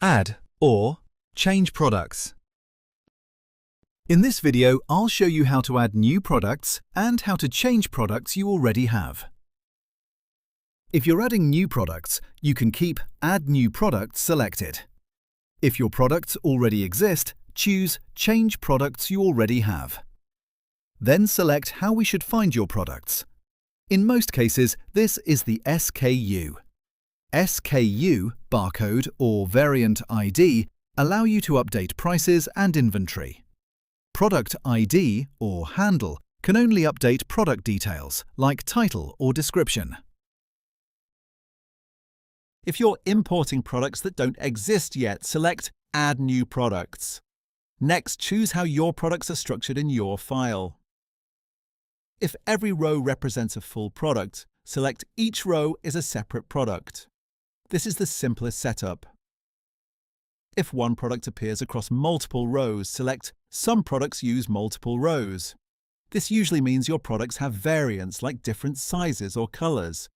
Add or change products. In this video, I'll show you how to add new products and how to change products you already have. If you're adding new products, you can keep Add New Product selected. If your products already exist, choose Change Products You Already Have. Then select how we should find your products. In most cases, this is the SKU. SKU, barcode or variant ID allow you to update prices and inventory. Product ID or handle can only update product details like title or description. If you're importing products that don't exist yet, select Add New Products. Next, choose how your products are structured in your file. If every row represents a full product, select each row is a separate product. This is the simplest setup. If one product appears across multiple rows, select Some products use multiple rows. This usually means your products have variants like different sizes or colors.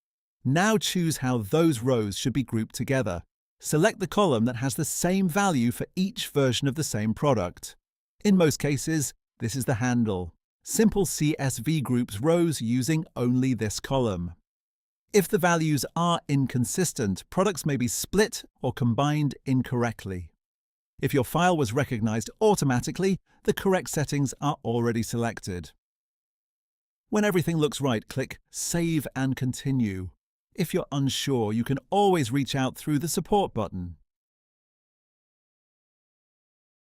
Now choose how those rows should be grouped together. Select the column that has the same value for each version of the same product. In most cases, this is the handle. Simple CSV groups rows using only this column. If the values are inconsistent, products may be split or combined incorrectly. If your file was recognized automatically, the correct settings are already selected. When everything looks right, click Save and Continue. If you're unsure, you can always reach out through the support button.